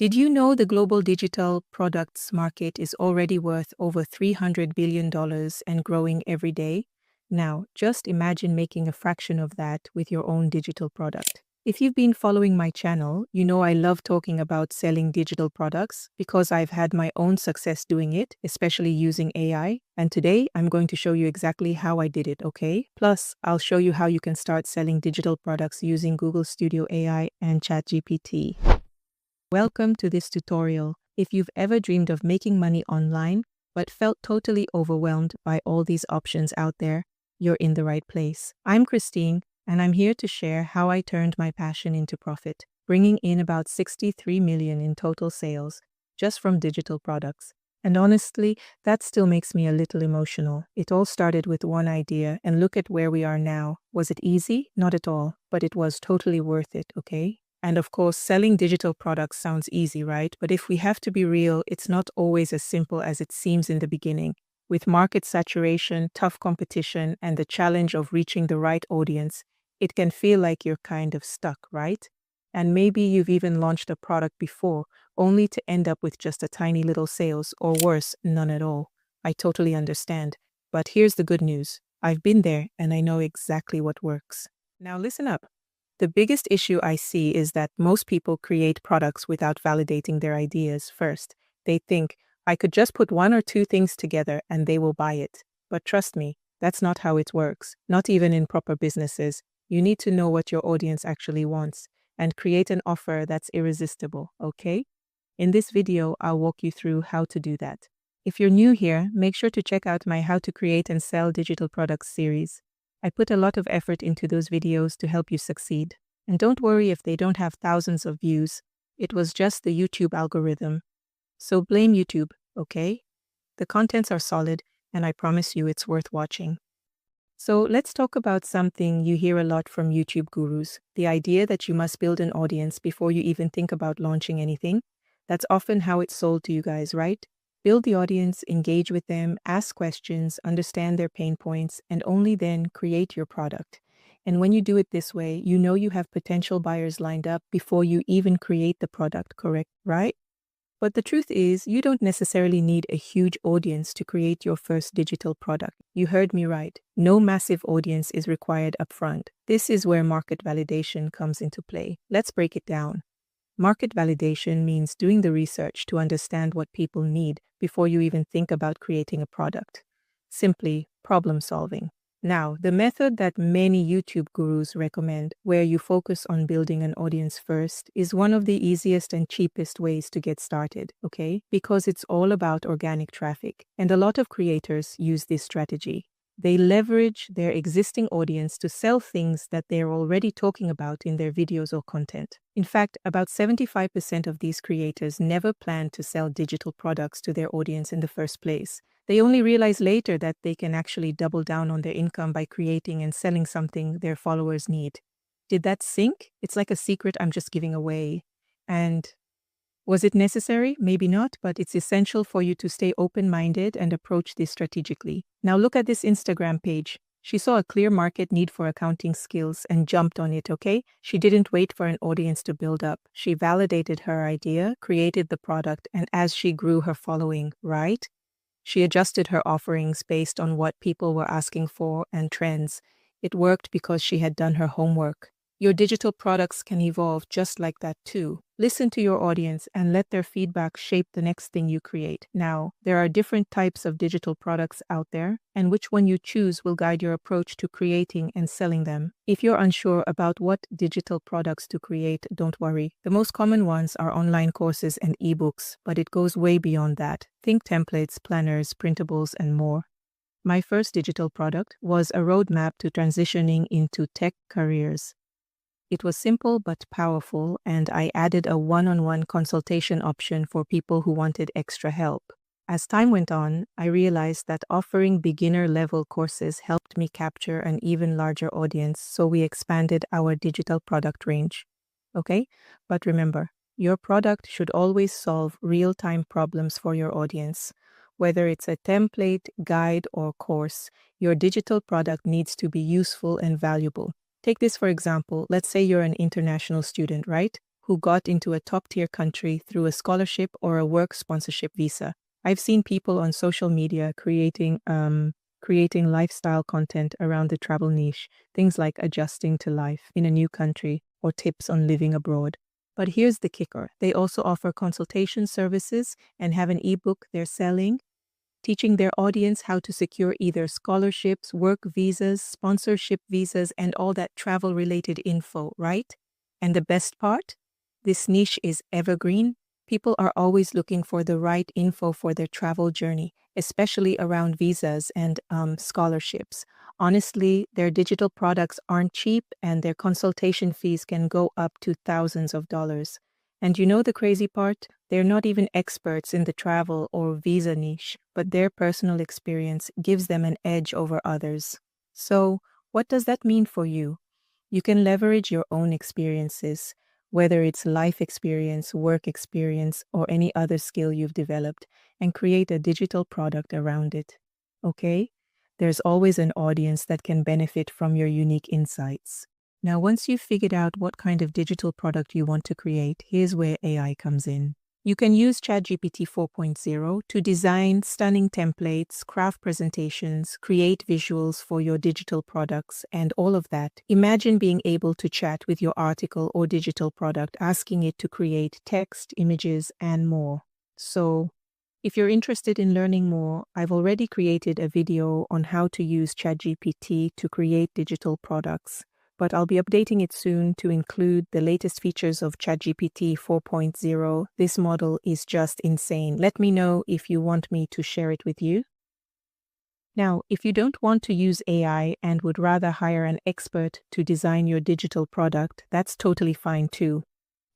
Did you know the global digital products market is already worth over $300 billion and growing every day? Now, just imagine making a fraction of that with your own digital product. If you've been following my channel, you know I love talking about selling digital products because I've had my own success doing it, especially using AI. And today I'm going to show you exactly how I did it, okay? Plus, I'll show you how you can start selling digital products using Google Studio AI and ChatGPT. Welcome to this tutorial. If you've ever dreamed of making money online, but felt totally overwhelmed by all these options out there, you're in the right place. I'm Christine, and I'm here to share how I turned my passion into profit, bringing in about 63 million in total sales just from digital products. And honestly, that still makes me a little emotional. It all started with one idea, and look at where we are now. Was it easy? Not at all, but it was totally worth it, okay? And of course, selling digital products sounds easy, right? But if we have to be real, it's not always as simple as it seems in the beginning. With market saturation, tough competition, and the challenge of reaching the right audience, it can feel like you're kind of stuck, right? And maybe you've even launched a product before, only to end up with just a tiny little sales, or worse, none at all. I totally understand. But here's the good news. I've been there, and I know exactly what works. Now listen up. The biggest issue I see is that most people create products without validating their ideas first. They think, I could just put one or two things together and they will buy it. But trust me, that's not how it works. Not even in proper businesses. You need to know what your audience actually wants and create an offer that's irresistible, okay? In this video, I'll walk you through how to do that. If you're new here, make sure to check out my How to Create and Sell Digital Products series. I put a lot of effort into those videos to help you succeed. And don't worry if they don't have thousands of views. It was just the YouTube algorithm. So blame YouTube, okay? The contents are solid, and I promise you it's worth watching. So let's talk about something you hear a lot from YouTube gurus, the idea that you must build an audience before you even think about launching anything. That's often how it's sold to you guys, right? Build the audience, engage with them, ask questions, understand their pain points, and only then create your product. And when you do it this way, you know you have potential buyers lined up before you even create the product, correct, right? But the truth is, you don't necessarily need a huge audience to create your first digital product. You heard me right. No massive audience is required upfront. This is where market validation comes into play. Let's break it down. Market validation means doing the research to understand what people need before you even think about creating a product. Simply problem solving. Now, the method that many YouTube gurus recommend, where you focus on building an audience first, is one of the easiest and cheapest ways to get started, okay? Because it's all about organic traffic. And a lot of creators use this strategy. They leverage their existing audience to sell things that they're already talking about in their videos or content. In fact, about 75% of these creators never plan to sell digital products to their audience in the first place. They only realize later that they can actually double down on their income by creating and selling something their followers need. Did that sink? It's like a secret I'm just giving away. And was it necessary? Maybe not, but it's essential for you to stay open-minded and approach this strategically. Now look at this Instagram page. She saw a clear market need for accounting skills and jumped on it, okay? She didn't wait for an audience to build up. She validated her idea, created the product, and as she grew her following, right? She adjusted her offerings based on what people were asking for and trends. It worked because she had done her homework. Your digital products can evolve just like that too. Listen to your audience and let their feedback shape the next thing you create. Now, there are different types of digital products out there, and which one you choose will guide your approach to creating and selling them. If you're unsure about what digital products to create, don't worry. The most common ones are online courses and ebooks, but it goes way beyond that. Think templates, planners, printables, and more. My first digital product was a roadmap to transitioning into tech careers. It was simple but powerful, and I added a one-on-one consultation option for people who wanted extra help. As time went on, I realized that offering beginner-level courses helped me capture an even larger audience, so we expanded our digital product range. Okay? But remember, your product should always solve real-time problems for your audience. Whether it's a template, guide, or course, your digital product needs to be useful and valuable. Take this for example. Let's say you're an international student, right? who got into a top-tier country through a scholarship or a work sponsorship visa. I've seen people on social media creating lifestyle content around the travel niche, things like adjusting to life in a new country or tips on living abroad. But here's the kicker. They also offer consultation services and have an ebook they're selling, teaching their audience how to secure either scholarships, work visas, sponsorship visas, and all that travel-related info, right? And the best part? This niche is evergreen. People are always looking for the right info for their travel journey, especially around visas and scholarships. Honestly, their digital products aren't cheap and their consultation fees can go up to thousands of dollars. And you know the crazy part? They're not even experts in the travel or visa niche, but their personal experience gives them an edge over others. So, what does that mean for you? You can leverage your own experiences, whether it's life experience, work experience, or any other skill you've developed, and create a digital product around it. Okay? There's always an audience that can benefit from your unique insights. Now, once you've figured out what kind of digital product you want to create, here's where AI comes in. You can use ChatGPT 4.0 to design stunning templates, craft presentations, create visuals for your digital products, and all of that. Imagine being able to chat with your article or digital product, asking it to create text, images, and more. So, if you're interested in learning more, I've already created a video on how to use ChatGPT to create digital products, but I'll be updating it soon to include the latest features of ChatGPT 4.0. This model is just insane. Let me know if you want me to share it with you. Now, if you don't want to use AI and would rather hire an expert to design your digital product, that's totally fine too.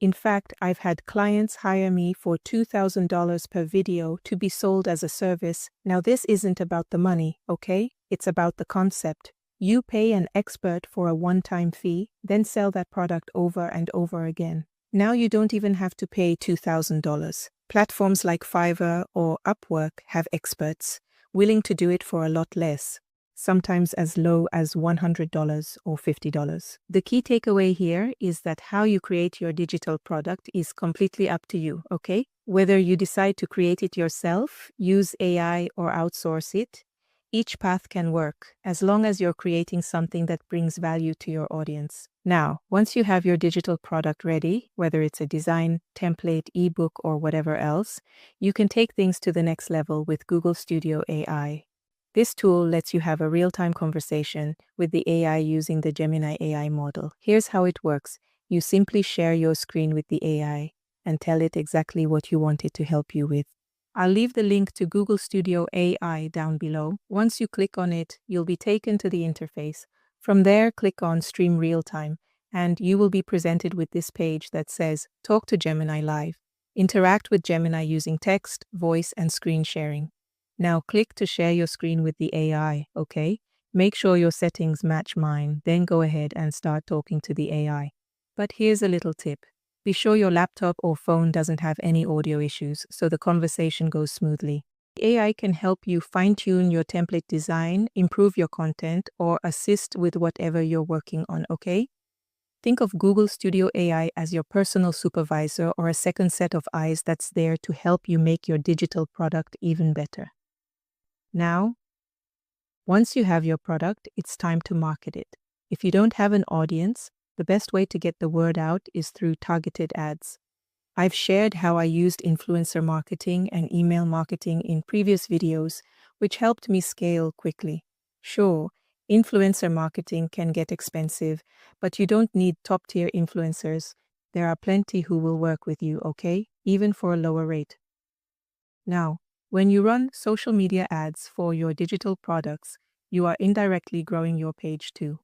In fact, I've had clients hire me for $2,000 per video to be sold as a service. Now, this isn't about the money, okay? It's about the concept. You pay an expert for a one-time fee, then sell that product over and over again. Now you don't even have to pay $2,000. Platforms like Fiverr or Upwork have experts willing to do it for a lot less, sometimes as low as $100 or $50. The key takeaway here is that how you create your digital product is completely up to you, okay? Whether you decide to create it yourself, use AI, or outsource it, each path can work, as long as you're creating something that brings value to your audience. Now, once you have your digital product ready, whether it's a design, template, ebook, or whatever else, you can take things to the next level with Google Studio AI. This tool lets you have a real-time conversation with the AI using the Gemini AI model. Here's how it works. You simply share your screen with the AI and tell it exactly what you want it to help you with. I'll leave the link to Google Studio AI down below. Once you click on it, you'll be taken to the interface. From there, click on Stream Real-Time, and you will be presented with this page that says, Talk to Gemini Live. Interact with Gemini using text, voice, and screen sharing. Now click to share your screen with the AI, okay? Make sure your settings match mine, then go ahead and start talking to the AI. But here's a little tip. Be sure your laptop or phone doesn't have any audio issues so the conversation goes smoothly. The AI can help you fine-tune your template design, improve your content, or assist with whatever you're working on, okay? Think of Google Studio AI as your personal supervisor or a second set of eyes that's there to help you make your digital product even better. Now, once you have your product, it's time to market it. If you don't have an audience, the best way to get the word out is through targeted ads. I've shared how I used influencer marketing and email marketing in previous videos, which helped me scale quickly. Sure, influencer marketing can get expensive, but you don't need top-tier influencers. There are plenty who will work with you, okay? Even for a lower rate. Now, when you run social media ads for your digital products, you are indirectly growing your page too.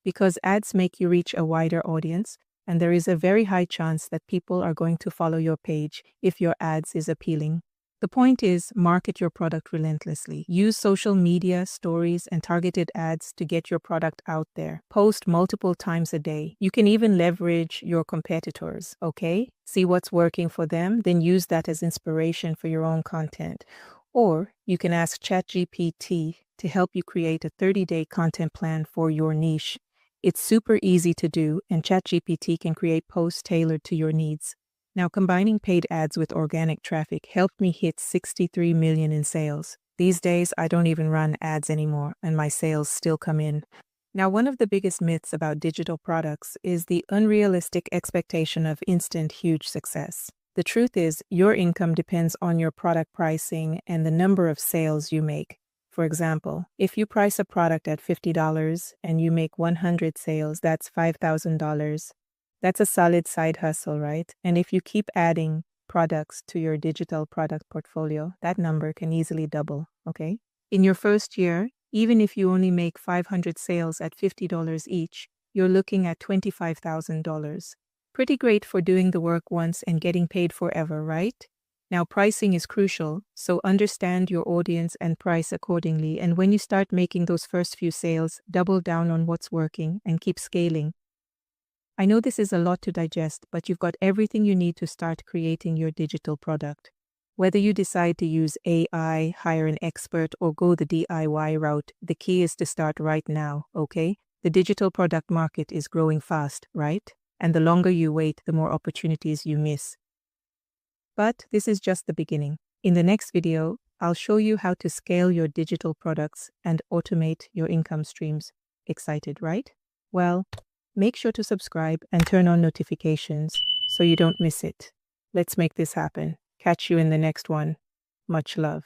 Because ads make you reach a wider audience, and there is a very high chance that people are going to follow your page if your ads is appealing. The point is, market your product relentlessly. Use social media, stories, and targeted ads to get your product out there. Post multiple times a day. You can even leverage your competitors, okay? See what's working for them, then use that as inspiration for your own content. Or you can ask ChatGPT to help you create a 30-day content plan for your niche. It's super easy to do, and ChatGPT can create posts tailored to your needs. Now, combining paid ads with organic traffic helped me hit 63 million in sales. These days, I don't even run ads anymore, and my sales still come in. Now, one of the biggest myths about digital products is the unrealistic expectation of instant, huge success. The truth is, your income depends on your product pricing and the number of sales you make. For example, if you price a product at $50 and you make 100 sales, that's $5,000. That's a solid side hustle, right? And if you keep adding products to your digital product portfolio, that number can easily double, okay? In your first year, even if you only make 500 sales at $50 each, you're looking at $25,000. Pretty great for doing the work once and getting paid forever, right? Now, pricing is crucial, so understand your audience and price accordingly. And when you start making those first few sales, double down on what's working and keep scaling. I know this is a lot to digest, but you've got everything you need to start creating your digital product. Whether you decide to use AI, hire an expert, or go the DIY route, the key is to start right now, okay? The digital product market is growing fast, right? And the longer you wait, the more opportunities you miss. But this is just the beginning. In the next video, I'll show you how to scale your digital products and automate your income streams. Excited, right? Well, make sure to subscribe and turn on notifications so you don't miss it. Let's make this happen. Catch you in the next one. Much love.